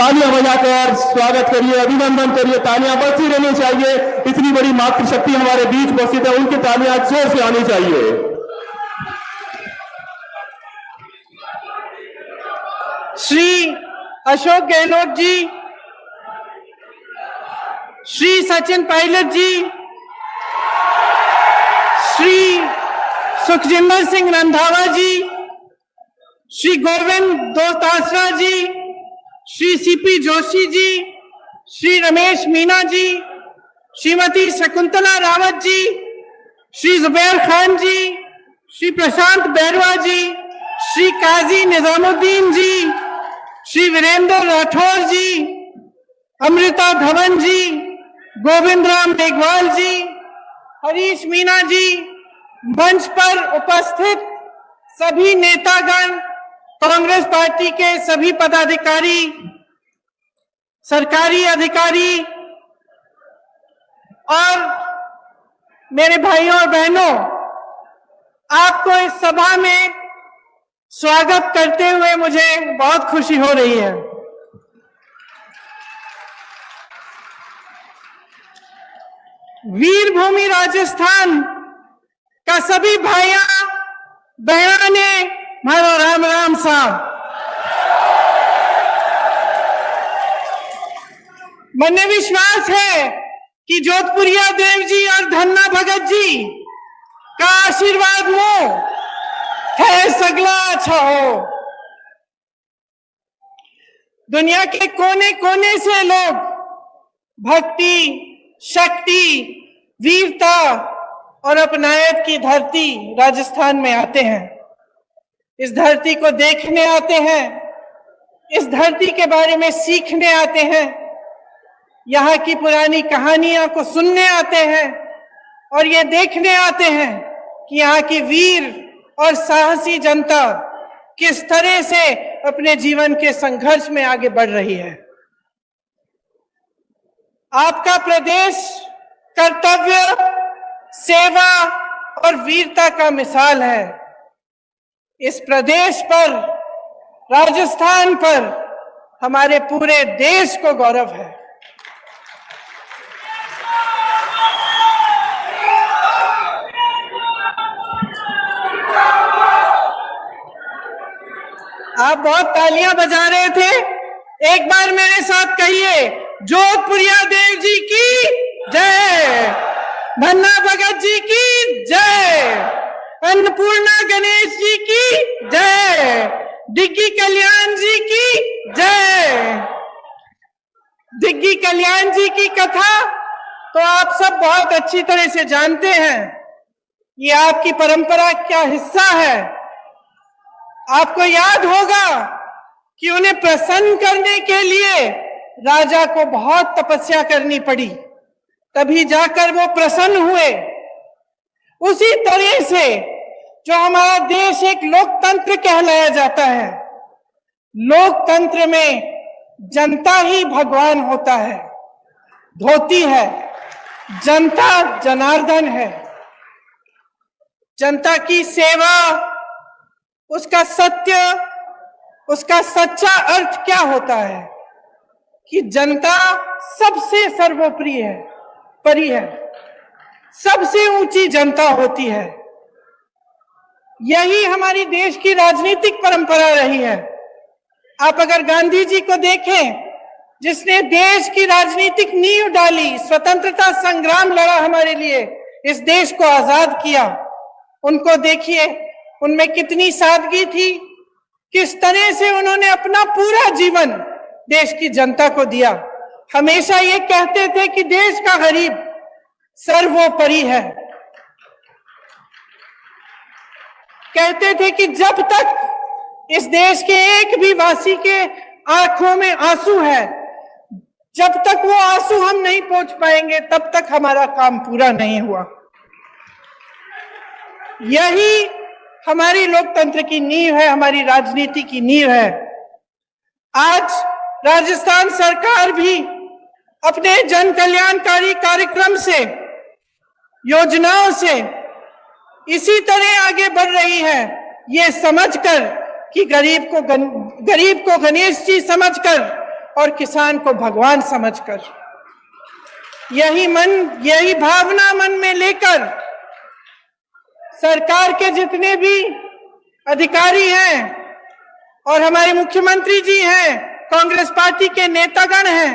तालियां बजाकर स्वागत करिए, अभिनंदन करिए। तालियां बजती रहनी चाहिए। इतनी बड़ी मातृशक्ति हमारे बीच उपस्थित है, उनकी तालियां जोर से आनी चाहिए। श्री अशोक गहलोत जी, श्री सचिन पायलट जी, श्री सुखजिंदर सिंह रंधावा जी, श्री गोविंद दोतासरा जी, श्री सीपी जोशी जी, श्री रमेश मीना जी, श्रीमती शकुंतला रावत जी, श्री जुबैर खान जी, श्री प्रशांत बैरवा जी, श्री काजी निजामुद्दीन जी, श्री वीरेंद्र राठौर जी, अमृता धवन जी, गोविंद राम मेघवाल जी, हरीश मीना जी, मंच पर उपस्थित सभी नेतागण, कांग्रेस पार्टी के सभी पदाधिकारी, सरकारी अधिकारी और मेरे भाइयों और बहनों, आपको इस सभा में स्वागत करते हुए मुझे बहुत खुशी हो रही है। वीरभूमि राजस्थान का सभी भाइयों बहनों ने मारो राम राम साहब। मने विश्वास है कि जोधपुरिया देव जी और धन्ना भगत जी का आशीर्वाद हो है सगला अच्छा हो। दुनिया के कोने कोने से लोग भक्ति, शक्ति, वीरता और अपनायत की धरती राजस्थान में आते हैं। इस धरती को देखने आते हैं, इस धरती के बारे में सीखने आते हैं, यहाँ की पुरानी कहानियां को सुनने आते हैं और ये देखने आते हैं कि यहाँ की वीर और साहसी जनता किस तरह से अपने जीवन के संघर्ष में आगे बढ़ रही है। आपका प्रदेश कर्तव्य, सेवा और वीरता का मिसाल है। इस प्रदेश पर, राजस्थान पर हमारे पूरे देश को गौरव है। आप बहुत तालियां बजा रहे थे, एक बार मेरे साथ कहिए, जोधपुरिया देव जी की जय, धन्ना भगत जी की जय, अन्नपूर्णा गणेश जी की जय, डिग्गी कल्याण जी की जय। डिग्गी कल्याण जी की कथा तो आप सब बहुत अच्छी तरह से जानते हैं। ये आपकी परंपरा का हिस्सा है। आपको याद होगा कि उन्हें प्रसन्न करने के लिए राजा को बहुत तपस्या करनी पड़ी, तभी जाकर वो प्रसन्न हुए। उसी तरह से जो हमारा देश एक लोकतंत्र कहलाया जाता है, लोकतंत्र में जनता ही भगवान होता है, धोती है, जनता जनार्दन है। जनता की सेवा, उसका सत्य, उसका सच्चा अर्थ क्या होता है कि जनता सबसे सर्वोपरि है, परी है, सबसे ऊंची जनता होती है। यही हमारी देश की राजनीतिक परंपरा रही है। आप अगर गांधी जी को देखें, जिसने देश की राजनीतिक नींव डाली, स्वतंत्रता संग्राम लड़ा हमारे लिए, इस देश को आजाद किया, उनको देखिए, उनमें कितनी सादगी थी, किस तरह से उन्होंने अपना पूरा जीवन देश की जनता को दिया। हमेशा ये कहते थे कि देश का गरीब सर्वोपरि है। कहते थे कि जब तक इस देश के एक भी वासी के आंखों में आंसू है, जब तक वो आंसू हम नहीं पहुंच पाएंगे, तब तक हमारा काम पूरा नहीं हुआ। यही हमारी लोकतंत्र की नींव है, हमारी राजनीति की नींव है। आज राजस्थान सरकार भी अपने जन कल्याणकारी कार्यक्रम से, योजनाओं से इसी तरह आगे बढ़ रही है, ये समझकर कि गरीब को गणेश जी समझकर और किसान को भगवान समझकर। यही भावना मन में लेकर सरकार के जितने भी अधिकारी हैं और हमारे मुख्यमंत्री जी हैं, कांग्रेस पार्टी के नेतागण हैं,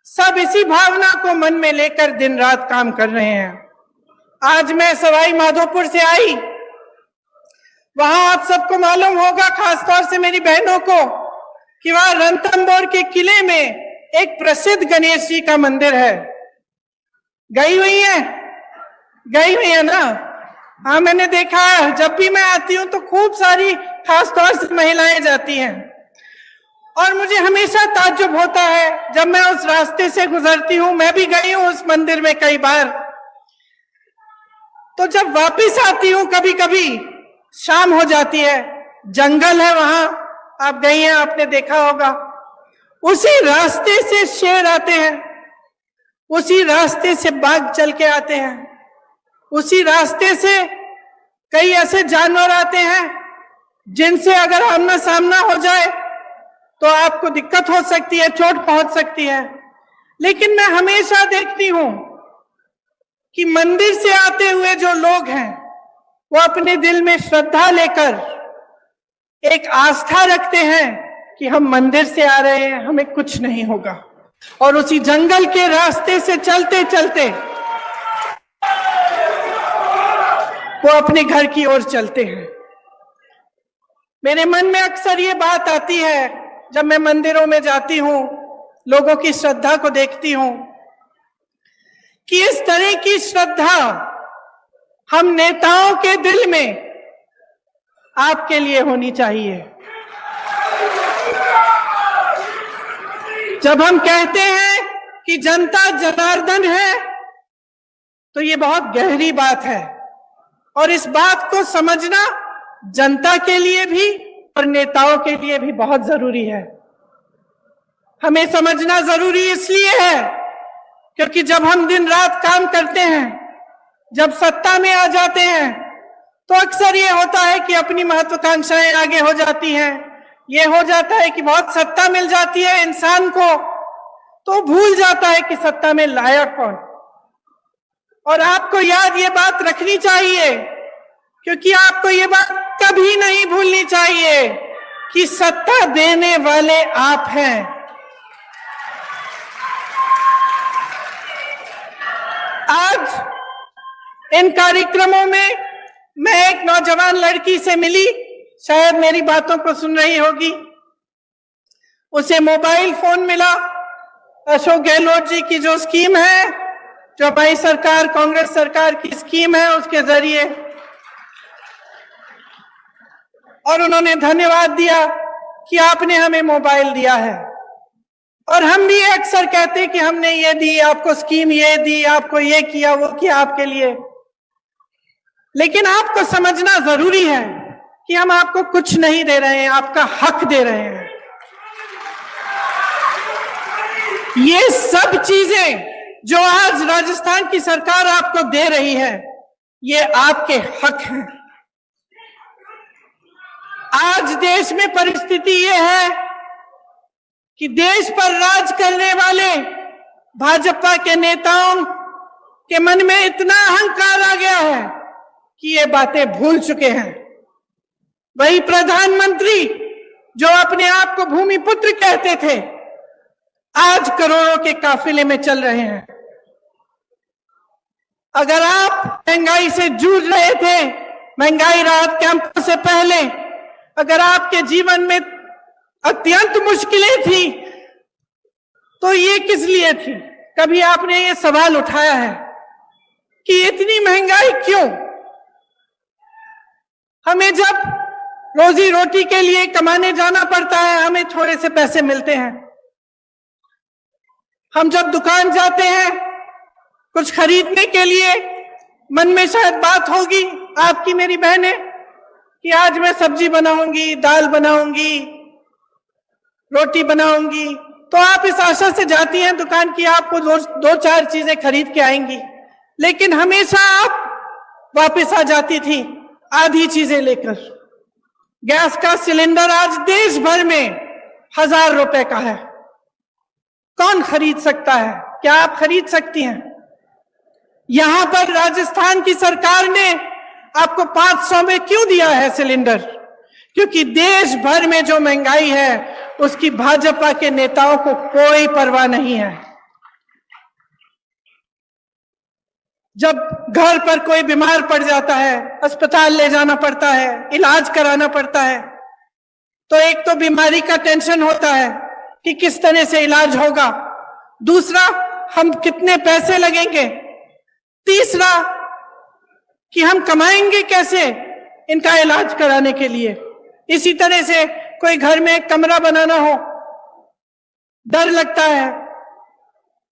सब इसी भावना को मन में लेकर दिन रात काम कर रहे हैं। आज मैं सवाई माधोपुर से आई, वहां आप सबको मालूम होगा, खासतौर से मेरी बहनों को, कि वहां रणथंभौर के किले में एक प्रसिद्ध गणेश जी का मंदिर है। गई हुई है ना? हाँ, मैंने देखा है। जब भी मैं आती हूँ तो खूब सारी खासतौर से महिलाएं जाती हैं और मुझे हमेशा ताज्जुब होता है जब मैं उस रास्ते से गुजरती हूँ। मैं भी गई हूँ उस मंदिर में कई बार। तो जब वापस आती हूँ कभी कभी शाम हो जाती है, जंगल है वहां, आप गई हैं, आपने देखा होगा। उसी रास्ते से शेर आते हैं, उसी रास्ते से बाघ चल के आते हैं, उसी रास्ते से कई ऐसे जानवर आते हैं जिनसे अगर आमना सामना हो जाए तो आपको दिक्कत हो सकती है, चोट पहुंच सकती है। लेकिन मैं हमेशा देखती हूं कि मंदिर से आते हुए जो लोग हैं वो अपने दिल में श्रद्धा लेकर एक आस्था रखते हैं कि हम मंदिर से आ रहे हैं, हमें कुछ नहीं होगा। और उसी जंगल के रास्ते से चलते चलते वो अपने घर की ओर चलते हैं। मेरे मन में अक्सर ये बात आती है जब मैं मंदिरों में जाती हूं, लोगों की श्रद्धा को देखती हूं, कि इस तरह की श्रद्धा हम नेताओं के दिल में आपके लिए होनी चाहिए। जब हम कहते हैं कि जनता जनार्दन है तो ये बहुत गहरी बात है और इस बात को समझना जनता के लिए भी और नेताओं के लिए भी बहुत जरूरी है। हमें समझना जरूरी इसलिए है क्योंकि जब हम दिन रात काम करते हैं, जब सत्ता में आ जाते हैं, तो अक्सर ये होता है कि अपनी महत्वाकांक्षाएं आगे हो जाती हैं। ये हो जाता है कि बहुत सत्ता मिल जाती है इंसान को तो भूल जाता है कि सत्ता में लाया कौन। और आपको याद ये बात रखनी चाहिए, क्योंकि आपको ये बात कभी नहीं भूलनी चाहिए कि सत्ता देने वाले आप हैं। आज इन कार्यक्रमों में मैं एक नौजवान लड़की से मिली, शायद मेरी बातों को सुन रही होगी। उसे मोबाइल फोन मिला, अशोक गहलोत जी की जो स्कीम है, जो हमारी सरकार, कांग्रेस सरकार की स्कीम है, उसके जरिए, और उन्होंने धन्यवाद दिया कि आपने हमें मोबाइल दिया है। और हम भी अक्सर कहते हैं कि हमने ये दी, आपको स्कीम ये दी, आपको ये किया, वो किया आपके लिए। लेकिन आपको समझना जरूरी है कि हम आपको कुछ नहीं दे रहे हैं, आपका हक दे रहे हैं। ये सब चीजें जो आज राजस्थान की सरकार आपको दे रही है, ये आपके हक हैं। आज देश में परिस्थिति ये है कि देश पर राज करने वाले भाजपा के नेताओं के मन में इतना अहंकार आ गया है कि ये बातें भूल चुके हैं। वही प्रधानमंत्री जो अपने आप को भूमिपुत्र कहते थे, आज करोड़ों के काफिले में चल रहे हैं। अगर आप महंगाई से जूझ रहे थे, महंगाई राहत कैंप से पहले, अगर आपके जीवन में अत्यंत मुश्किलें थी, तो ये किस लिए थी? कभी आपने ये सवाल उठाया है कि इतनी महंगाई क्यों? हमें जब रोजी रोटी के लिए कमाने जाना पड़ता है, हमें थोड़े से पैसे मिलते हैं। हम जब दुकान जाते हैं कुछ खरीदने के लिए, मन में शायद बात होगी आपकी, मेरी बहने, कि आज मैं सब्जी बनाऊंगी, दाल बनाऊंगी, रोटी बनाऊंगी, तो आप इस आशा से जाती हैं दुकान की, आपको दो चार चीजें खरीद के आएंगी। लेकिन हमेशा आप वापस आ जाती थी आधी चीजें लेकर। गैस का सिलेंडर आज देश भर में 1000 रुपए का है। कौन खरीद सकता है? क्या आप खरीद सकती हैं? यहां पर राजस्थान की सरकार ने आपको 500 में क्यों दिया है सिलेंडर? क्योंकि देश भर में जो महंगाई है उसकी भाजपा के नेताओं को कोई परवाह नहीं है। जब घर पर कोई बीमार पड़ जाता है, अस्पताल ले जाना पड़ता है, इलाज कराना पड़ता है, तो एक तो बीमारी का टेंशन होता है कि किस तरह से इलाज होगा, दूसरा हम कितने पैसे लगेंगे, तीसरा कि हम कमाएंगे कैसे इनका इलाज कराने के लिए। इसी तरह से कोई घर में एक कमरा बनाना हो, डर लगता है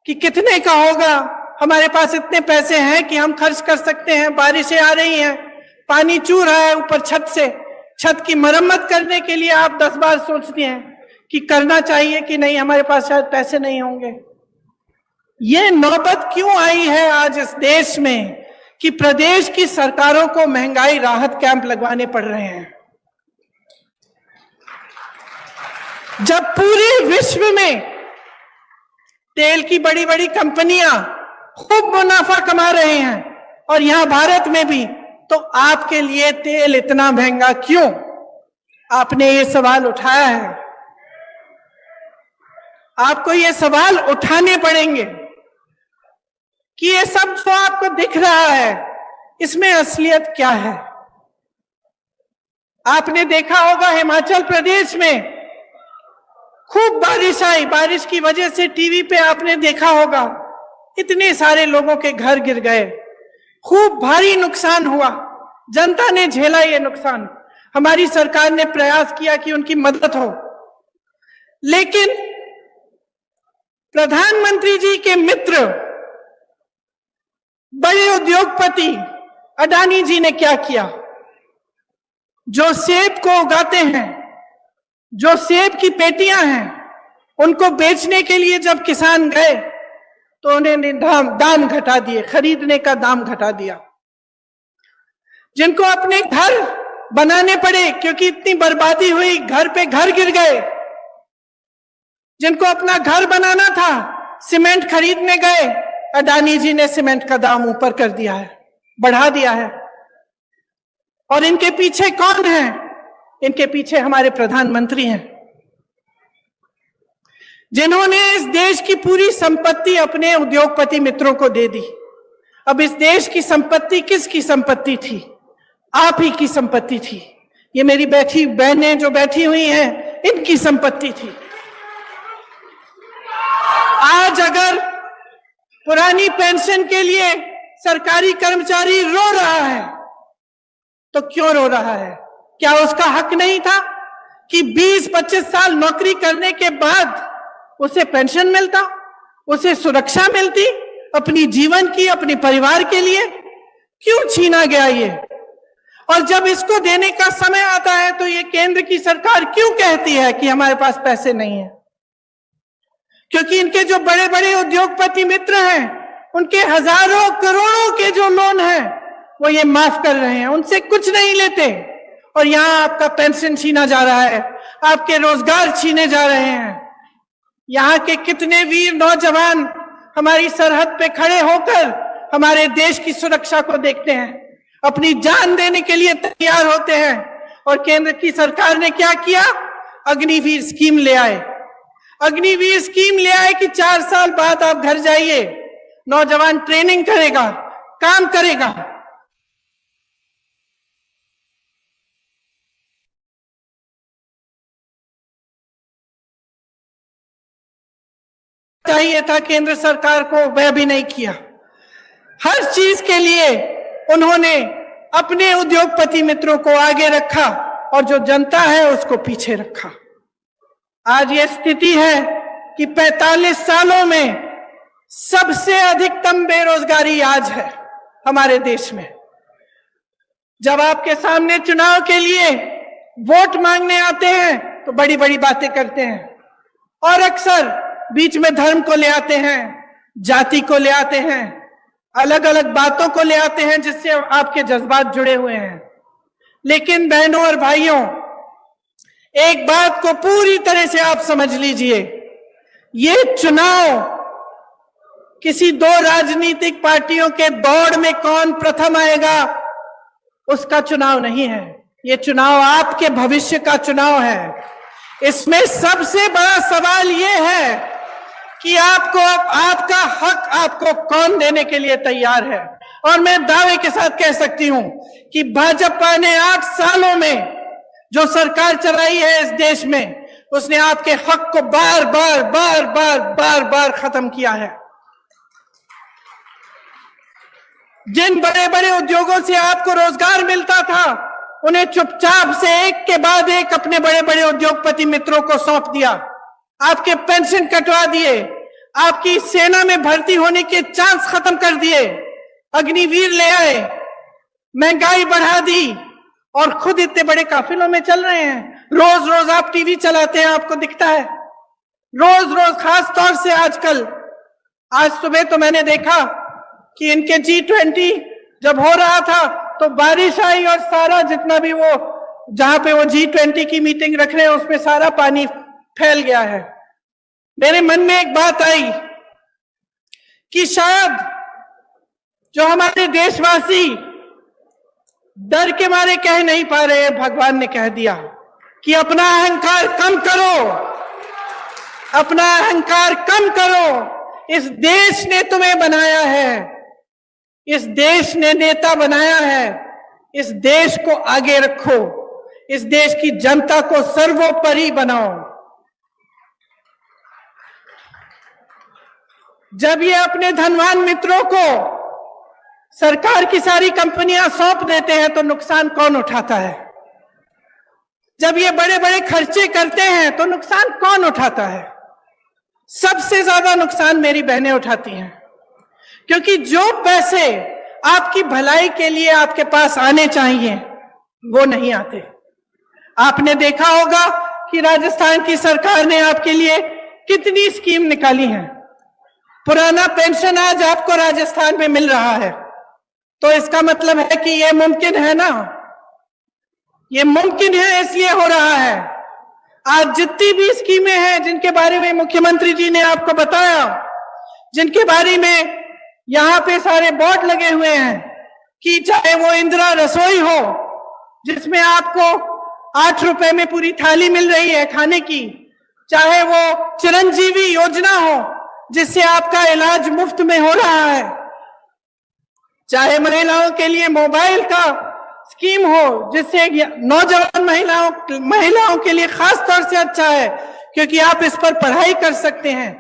कि कितने का होगा, हमारे पास इतने पैसे हैं कि हम खर्च कर सकते हैं, बारिशें आ रही हैं, पानी चू रहा है ऊपर छत से, छत की मरम्मत करने के लिए आप 10 बार सोचते हैं कि करना चाहिए कि नहीं, हमारे पास शायद पैसे नहीं होंगे। ये नौबत क्यों आई है आज इस देश में कि प्रदेश की सरकारों को महंगाई राहत कैंप लगवाने पड़ रहे हैं, जब पूरे विश्व में तेल की बड़ी बड़ी कंपनियां खूब मुनाफा कमा रहे हैं और यहां भारत में भी, तो आपके लिए तेल इतना महंगा क्यों? आपने ये सवाल उठाया है, आपको ये सवाल उठाने पड़ेंगे कि ये सब जो आपको दिख रहा है इसमें असलियत क्या है। आपने देखा होगा हिमाचल प्रदेश में खूब बारिश आई, बारिश की वजह से टीवी पे आपने देखा होगा इतने सारे लोगों के घर गिर गए, खूब भारी नुकसान हुआ, जनता ने झेला ये नुकसान। हमारी सरकार ने प्रयास किया कि उनकी मदद हो, लेकिन प्रधानमंत्री जी के मित्र बड़े उद्योगपति अडानी जी ने क्या किया? जो सेब को उगाते हैं, जो सेब की पेटियां हैं, उनको बेचने के लिए जब किसान गए तो उन्होंने दाम घटा दिए, खरीदने का दाम घटा दिया। जिनको अपने घर बनाने पड़े क्योंकि इतनी बर्बादी हुई, घर पे घर गिर गए, जिनको अपना घर बनाना था, सीमेंट खरीदने गए, अडानी जी ने सीमेंट का दाम ऊपर कर दिया है, बढ़ा दिया है। और इनके पीछे कौन है? इनके पीछे हमारे प्रधानमंत्री हैं, जिन्होंने इस देश की पूरी संपत्ति अपने उद्योगपति मित्रों को दे दी। अब इस देश की संपत्ति किसकी संपत्ति थी? आप ही की संपत्ति थी। ये मेरी बैठी बहनें जो बैठी हुई हैं, इनकी संपत्ति थी। आज अगर पुरानी पेंशन के लिए सरकारी कर्मचारी रो रहा है, तो क्यों रो रहा है? क्या उसका हक नहीं था कि 20-25 साल नौकरी करने के बाद उसे पेंशन मिलता, उसे सुरक्षा मिलती अपनी जीवन की, अपने परिवार के लिए? क्यों छीना गया ये? और जब इसको देने का समय आता है तो ये केंद्र की सरकार क्यों कहती है कि हमारे पास पैसे नहीं है? क्योंकि इनके जो बड़े बड़े उद्योगपति मित्र हैं, उनके हजारों करोड़ों के जो लोन हैं वो ये माफ कर रहे हैं, उनसे कुछ नहीं लेते। और यहां आपका पेंशन छीना जा रहा है, आपके रोजगार छीने जा रहे हैं। यहां के कितने वीर नौजवान हमारी सरहद पे खड़े होकर हमारे देश की सुरक्षा को देखते हैं, अपनी जान देने के लिए तैयार होते हैं। और केंद्र की सरकार ने क्या किया? अग्निवीर स्कीम ले आए। अग्निवीर स्कीम ले आए कि 4 साल बाद आप घर जाइए, नौजवान ट्रेनिंग करेगा, काम करेगा। चाहिए था केंद्र सरकार को, वह भी नहीं किया। हर चीज के लिए उन्होंने अपने उद्योगपति मित्रों को आगे रखा और जो जनता है उसको पीछे रखा। आज ये स्थिति है कि 45 सालों में सबसे अधिकतम बेरोजगारी आज है हमारे देश में। जब आपके सामने चुनाव के लिए वोट मांगने आते हैं तो बड़ी बड़ी बातें करते हैं और अक्सर बीच में धर्म को ले आते हैं, जाति को ले आते हैं, अलग अलग बातों को ले आते हैं जिससे आपके जज्बात जुड़े हुए हैं। लेकिन बहनों और भाइयों, एक बात को पूरी तरह से आप समझ लीजिए ये चुनाव किसी दो राजनीतिक पार्टियों के दौड़ में कौन प्रथम आएगा उसका चुनाव नहीं है। ये चुनाव आपके भविष्य का चुनाव है। इसमें सबसे बड़ा सवाल ये है कि आपका हक आपको कौन देने के लिए तैयार है। और मैं दावे के साथ कह सकती हूं कि भाजपा ने 8 सालों में जो सरकार चलाई है इस देश में, उसने आपके हक को बार बार खत्म किया है। जिन बड़े बड़े उद्योगों से आपको रोजगार मिलता था, उन्हें चुपचाप से एक के बाद एक अपने बड़े बड़े उद्योगपति मित्रों को सौंप दिया। आपके पेंशन कटवा दिए, आपकी सेना में भर्ती होने के चांस खत्म कर दिए, अग्निवीर ले आए, महंगाई बढ़ा दी और खुद इतने बड़े काफिलों में चल रहे हैं। रोज रोज आप टीवी चलाते हैं, आपको दिखता है रोज रोज, खास तौर से आजकल। आज सुबह तो मैंने देखा कि इनके G20 जब हो रहा था तो बारिश आई और सारा जितना भी वो जहां पे वो G20 की मीटिंग रख रहे हैं उसमें सारा पानी फैल गया है। मेरे मन में एक बात आई कि शायद जो हमारे देशवासी डर के मारे कह नहीं पा रहे, भगवान ने कह दिया कि अपना अहंकार कम करो, अपना अहंकार कम करो। इस देश ने तुम्हें बनाया है, इस देश ने नेता बनाया है, इस देश को आगे रखो, इस देश की जनता को सर्वोपरि बनाओ। जब ये अपने धनवान मित्रों को सरकार की सारी कंपनियां सौंप देते हैं तो नुकसान कौन उठाता है? जब ये बड़े बड़े खर्चे करते हैं तो नुकसान कौन उठाता है? सबसे ज्यादा नुकसान मेरी बहनें उठाती हैं, क्योंकि जो पैसे आपकी भलाई के लिए आपके पास आने चाहिए वो नहीं आते। आपने देखा होगा कि राजस्थान की सरकार ने आपके लिए कितनी स्कीम निकाली है। पुराना पेंशन आज आपको राजस्थान में मिल रहा है, तो इसका मतलब है कि ये मुमकिन है ना, ये मुमकिन है इसलिए हो रहा है। आज जितनी भी स्कीमें हैं जिनके बारे में मुख्यमंत्री जी ने आपको बताया, जिनके बारे में यहां पे सारे बोर्ड लगे हुए हैं, कि चाहे वो इंदिरा रसोई हो जिसमें आपको 8 रुपए में पूरी थाली मिल रही है खाने की, चाहे वो चिरंजीवी योजना हो जिससे आपका इलाज मुफ्त में हो रहा है, चाहे महिलाओं के लिए मोबाइल का स्कीम हो जिससे नौजवान महिलाओं के लिए खास तौर से अच्छा है क्योंकि आप इस पर पढ़ाई कर सकते हैं,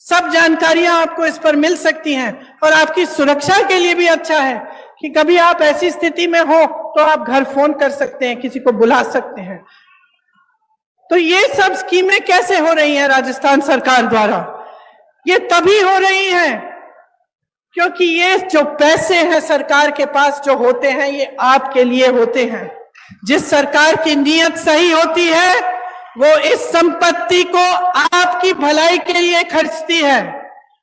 सब जानकारियां आपको इस पर मिल सकती हैं। और आपकी सुरक्षा के लिए भी अच्छा है कि कभी आप ऐसी स्थिति में हो तो आप घर फोन कर सकते हैं, किसी को बुला सकते हैं। तो ये सब स्कीमें कैसे हो रही हैं राजस्थान सरकार द्वारा? ये तभी हो रही हैं क्योंकि ये जो पैसे हैं सरकार के पास जो होते हैं ये आपके लिए होते हैं। जिस सरकार की नीयत सही होती है वो इस संपत्ति को आपकी भलाई के लिए खर्चती है।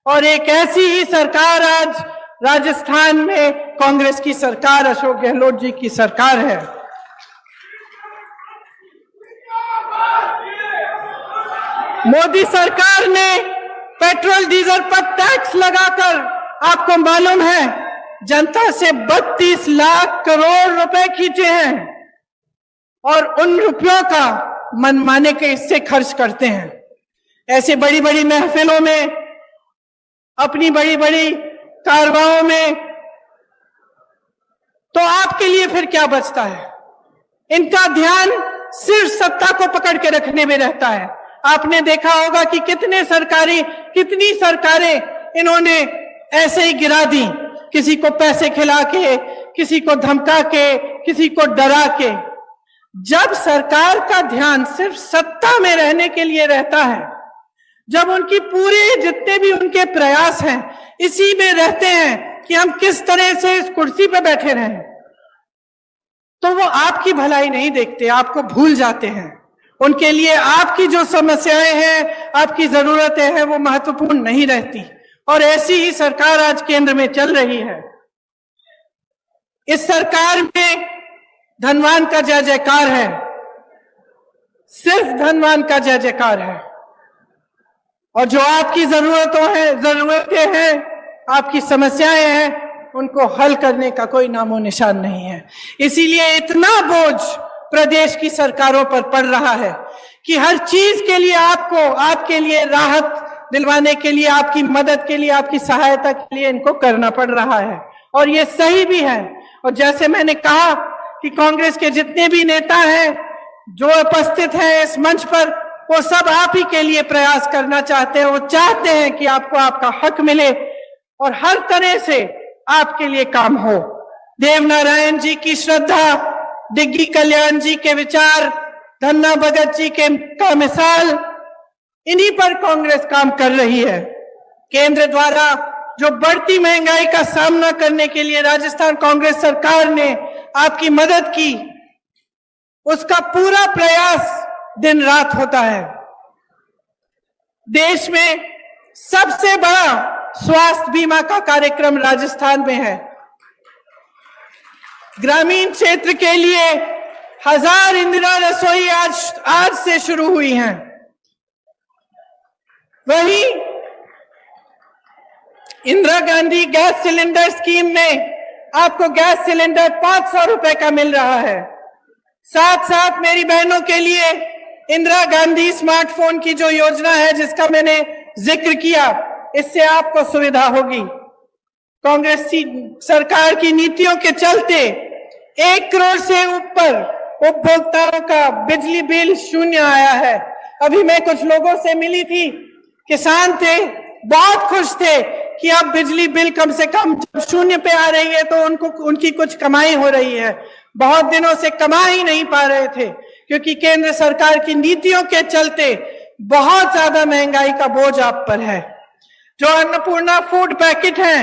और एक ऐसी ही सरकार आज राजस्थान में कांग्रेस की सरकार, अशोक गहलोत जी की सरकार है। मोदी सरकार ने पेट्रोल डीजल पर टैक्स लगाकर, आपको मालूम है, जनता से 32 लाख करोड़ रुपए खींचे हैं और उन रुपयों का मनमाने के हिस्से खर्च करते हैं। ऐसे बड़ी बड़ी महफिलों में, अपनी बड़ी बड़ी कारवाओं में, तो आपके लिए फिर क्या बचता है? इनका ध्यान सिर्फ सत्ता को पकड़ के रखने में रहता है। आपने देखा होगा कि कितनी सरकारें इन्होंने ऐसे ही गिरा दी, किसी को पैसे खिला के, किसी को धमका के, किसी को डरा के। जब सरकार का ध्यान सिर्फ सत्ता में रहने के लिए रहता है, जब उनकी पूरे जितने भी उनके प्रयास हैं इसी में रहते हैं कि हम किस तरह से इस कुर्सी पे बैठे रहें, तो वो आपकी भलाई नहीं देखते, आपको भूल जाते हैं। उनके लिए आपकी जो समस्याएं हैं, आपकी जरूरतें हैं, वो महत्वपूर्ण नहीं रहती। और ऐसी ही सरकार आज केंद्र में चल रही है। इस सरकार में धनवान का जय जयकार है, सिर्फ धनवान का जय जयकार है। और जो आपकी जरूरतें हैं, आपकी समस्याएं हैं, उनको हल करने का कोई नामो निशान नहीं है। इसीलिए इतना बोझ प्रदेश की सरकारों पर पड़ रहा है कि हर चीज के लिए आपके लिए राहत दिलवाने के लिए, आपकी मदद के लिए, आपकी सहायता के लिए इनको करना पड़ रहा है। और ये सही भी है। और जैसे मैंने कहा कि कांग्रेस के जितने भी नेता हैं जो उपस्थित हैं इस मंच पर, वो सब आप ही के लिए प्रयास करना चाहते हैं। वो चाहते हैं कि आपको आपका हक मिले और हर तरह से आपके लिए काम हो। देवनारायण जी की श्रद्धा, डिग्गी कल्याण जी के विचार, धन्ना भगत जी का मिसाल, इन्हीं पर कांग्रेस काम कर रही है। केंद्र द्वारा जो बढ़ती महंगाई का सामना करने के लिए राजस्थान कांग्रेस सरकार ने आपकी मदद की, उसका पूरा प्रयास दिन रात होता है। देश में सबसे बड़ा स्वास्थ्य बीमा का कार्यक्रम राजस्थान में है। ग्रामीण क्षेत्र के लिए 1000 इंदिरा रसोई आज से शुरू हुई हैं। वहीं Indira Gandhi gas cylinder scheme में आपको गैस सिलेंडर 500 रुपए का मिल रहा है। साथ साथ मेरी बहनों के लिए इंदिरा गांधी स्मार्टफोन की जो योजना है, जिसका मैंने जिक्र किया, इससे आपको सुविधा होगी। कांग्रेस सरकार की नीतियों के चलते 1 करोड़ से ऊपर उपभोक्ताओं का बिजली बिल शून्य आया है। अभी मैं कुछ लोगों से मिली थी, किसान थे, बहुत खुश थे कि अब बिजली बिल कम से कम जब शून्य पे आ रही है तो उनकी कुछ कमाई हो रही है। बहुत दिनों से कमा ही नहीं पा रहे थे क्योंकि केंद्र सरकार की नीतियों के चलते बहुत ज्यादा महंगाई का बोझ आप पर है। जो अन्नपूर्णा फूड पैकेट हैं,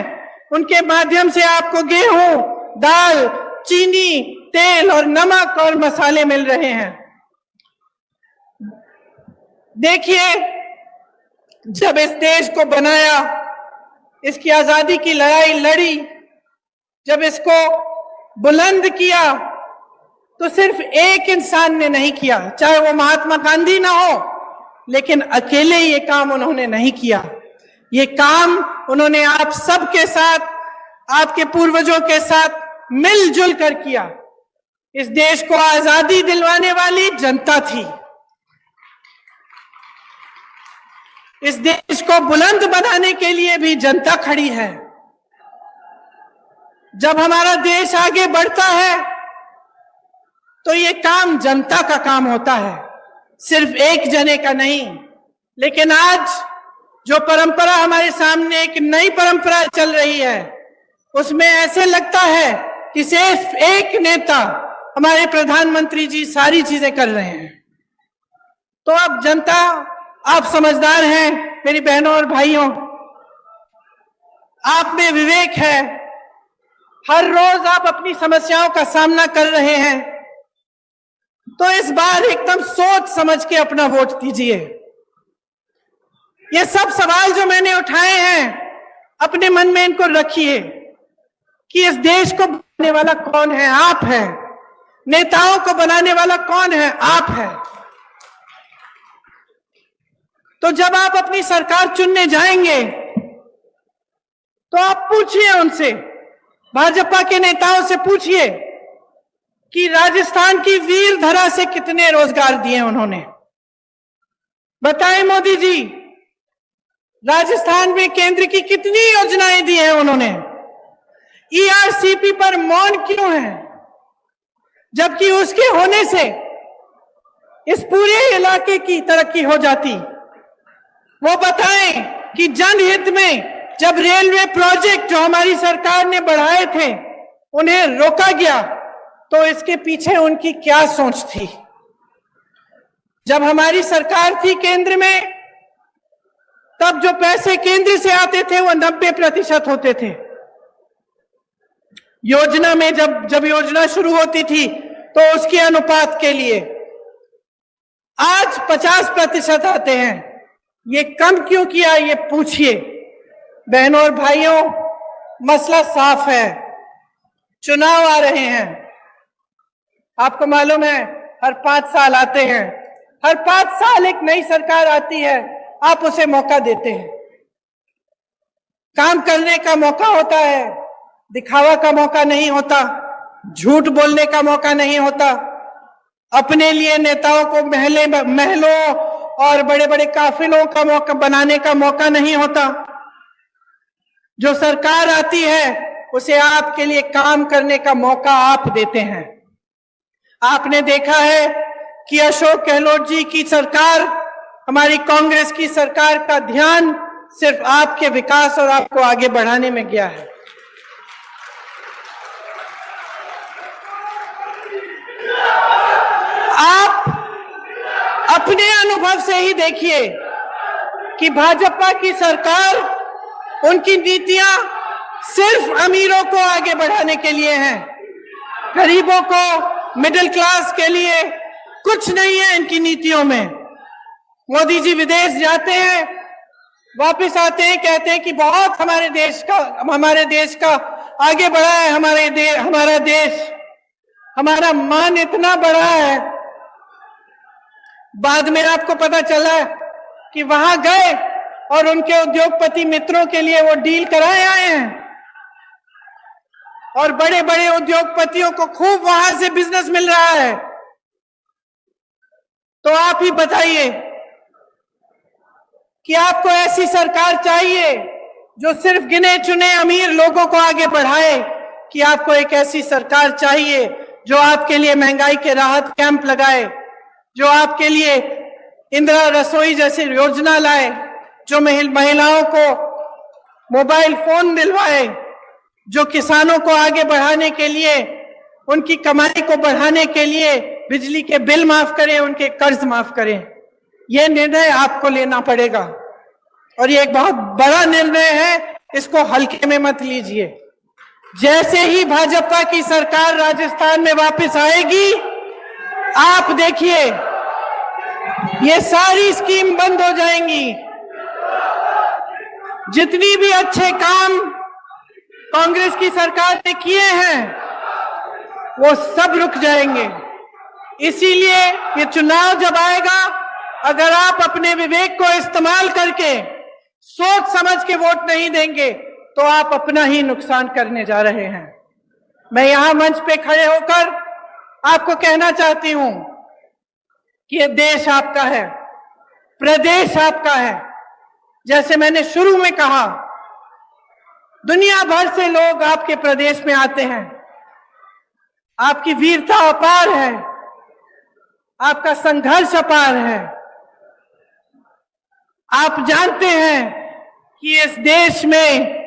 उनके माध्यम से आपको गेहूं, दाल, चीनी, तेल और नमक और मसाले मिल रहे हैं। देखिए, जब इस देश को बनाया, इसकी आजादी की लड़ाई लड़ी, जब इसको बुलंद किया, तो सिर्फ एक इंसान ने नहीं किया, चाहे वो महात्मा गांधी ना हो, लेकिन अकेले ये काम उन्होंने नहीं किया। ये काम उन्होंने आप सबके साथ, आपके पूर्वजों के साथ मिलजुल कर किया। इस देश को आजादी दिलवाने वाली जनता थी। इस देश को बुलंद बनाने के लिए भी जनता खड़ी है। जब हमारा देश आगे बढ़ता है तो ये काम जनता का काम होता है, सिर्फ एक जने का नहीं। लेकिन आज जो परंपरा हमारे सामने, एक नई परंपरा चल रही है, उसमें ऐसे लगता है कि सिर्फ एक नेता, हमारे प्रधानमंत्री जी, सारी चीजें कर रहे हैं। तो अब जनता, आप समझदार हैं मेरी बहनों और भाइयों, आप में विवेक है। हर रोज आप अपनी समस्याओं का सामना कर रहे हैं, तो इस बार एकदम सोच समझ के अपना वोट दीजिए। ये सब सवाल जो मैंने उठाए हैं, अपने मन में इनको रखिए कि इस देश को बनाने वाला कौन है? आप हैं। नेताओं को बनाने वाला कौन है? आप हैं। तो जब आप अपनी सरकार चुनने जाएंगे तो आप पूछिए उनसे, भाजपा के नेताओं से पूछिए कि राजस्थान की वीर धरा से कितने रोजगार दिए उन्होंने। बताएं मोदी जी, राजस्थान में केंद्र की कितनी योजनाएं दी हैं उन्होंने। ईआरसीपी पर मौन क्यों है, जबकि उसके होने से इस पूरे इलाके की तरक्की हो जाती। वो बताएं कि जनहित में जब रेलवे प्रोजेक्ट जो हमारी सरकार ने बढ़ाए थे उन्हें रोका गया, तो इसके पीछे उनकी क्या सोच थी। जब हमारी सरकार थी केंद्र में, तब जो पैसे केंद्र से आते थे वो 90% होते थे। योजना में जब योजना शुरू होती थी तो उसके अनुपात के लिए आज 50% आते हैं। ये कम क्यों किया, ये पूछिए। बहनों और भाइयों, मसला साफ है, चुनाव आ रहे हैं। आपको मालूम है, हर 5 साल आते हैं, हर 5 साल एक नई सरकार आती है। आप उसे मौका देते हैं। काम करने का मौका होता है, दिखावा का मौका नहीं होता, झूठ बोलने का मौका नहीं होता, अपने लिए नेताओं को महलों और बड़े बड़े काफिलों का मौका बनाने का मौका नहीं होता। जो सरकार आती है उसे आपके लिए काम करने का मौका आप देते हैं। आपने देखा है कि अशोक गहलोत जी की सरकार, हमारी कांग्रेस की सरकार का ध्यान सिर्फ आपके विकास और आपको आगे बढ़ाने में गया है। आप अपने अनुभव से ही देखिए कि भाजपा की सरकार, उनकी नीतियां सिर्फ अमीरों को आगे बढ़ाने के लिए हैं, गरीबों को, मिडिल क्लास के लिए कुछ नहीं है इनकी नीतियों में। मोदी जी विदेश जाते हैं, वापस आते हैं, कहते हैं कि बहुत हमारे देश का आगे बढ़ा है, हमारा देश, हमारा मान इतना बड़ा है। बाद में आपको पता चला कि वहां गए और उनके उद्योगपति मित्रों के लिए वो डील कराए आए हैं और बड़े बड़े उद्योगपतियों को खूब वहां से बिजनेस मिल रहा है। तो आप ही बताइए कि आपको ऐसी सरकार चाहिए जो सिर्फ गिने चुने अमीर लोगों को आगे बढ़ाए, कि आपको एक ऐसी सरकार चाहिए जो आपके लिए महंगाई के राहत कैंप लगाए, जो आपके लिए इंदिरा रसोई जैसी योजना लाए, जो महिलाओं को मोबाइल फोन दिलवाए, जो किसानों को आगे बढ़ाने के लिए, उनकी कमाई को बढ़ाने के लिए बिजली के बिल माफ करें, उनके कर्ज माफ करें। यह निर्णय आपको लेना पड़ेगा और ये एक बहुत बड़ा निर्णय है, इसको हल्के में मत लीजिए। जैसे ही भाजपा की सरकार राजस्थान में वापस आएगी, आप देखिए ये सारी स्कीम बंद हो जाएंगी। जितनी भी अच्छे काम कांग्रेस की सरकार ने किए हैं वो सब रुक जाएंगे। इसीलिए ये चुनाव जब आएगा, अगर आप अपने विवेक को इस्तेमाल करके सोच समझ के वोट नहीं देंगे तो आप अपना ही नुकसान करने जा रहे हैं। मैं यहां मंच पे खड़े होकर आपको कहना चाहती हूं कि ये देश आपका है, प्रदेश आपका है। जैसे मैंने शुरू में कहा, दुनिया भर से लोग आपके प्रदेश में आते हैं। आपकी वीरता अपार है, आपका संघर्ष अपार है। आप जानते हैं कि इस देश में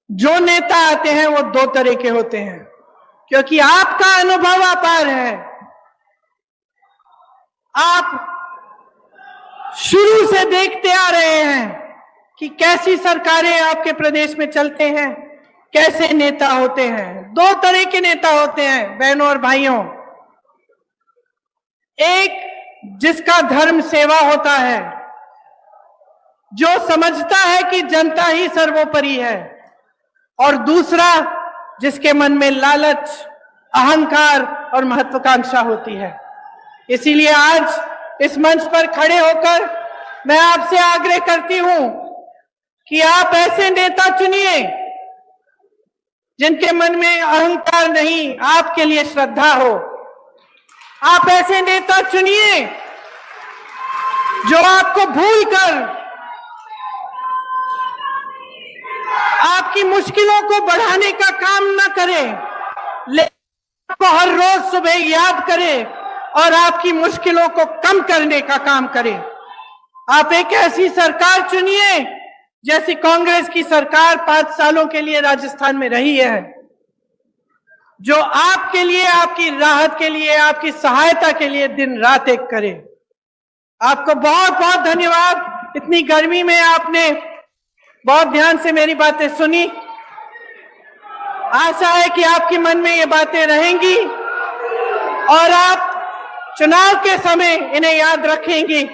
जो नेता आते हैं वो दो तरह के होते हैं, क्योंकि आपका अनुभव अपार है। आप शुरू से देखते आ रहे हैं कि कैसी सरकारें आपके प्रदेश में चलते हैं, कैसे नेता होते हैं। दो तरह के नेता होते हैं बहनों और भाइयों। एक जिसका धर्म सेवा होता है, जो समझता है कि जनता ही सर्वोपरि है, और दूसरा जिसके मन में लालच, अहंकार और महत्वाकांक्षा होती है। इसीलिए आज इस मंच पर खड़े होकर मैं आपसे आग्रह करती हूं कि आप ऐसे नेता चुनिए जिनके मन में अहंकार नहीं, आपके लिए श्रद्धा हो। आप ऐसे नेता चुनिए जो आपको भूलकर आपकी मुश्किलों को बढ़ाने का काम न करे, लेकिन आपको हर रोज सुबह याद करे और आपकी मुश्किलों को कम करने का काम करे। आप एक ऐसी सरकार चुनिए जैसी कांग्रेस की सरकार 5 सालों के लिए राजस्थान में रही है, जो आपके लिए, आपकी राहत के लिए, आपकी सहायता के लिए दिन रात एक करे। आपको बहुत बहुत धन्यवाद। इतनी गर्मी में आपने बहुत ध्यान से मेरी बातें सुनी। आशा है कि आपके मन में ये बातें रहेंगी और आप चुनाव के समय इन्हें याद रखेंगी।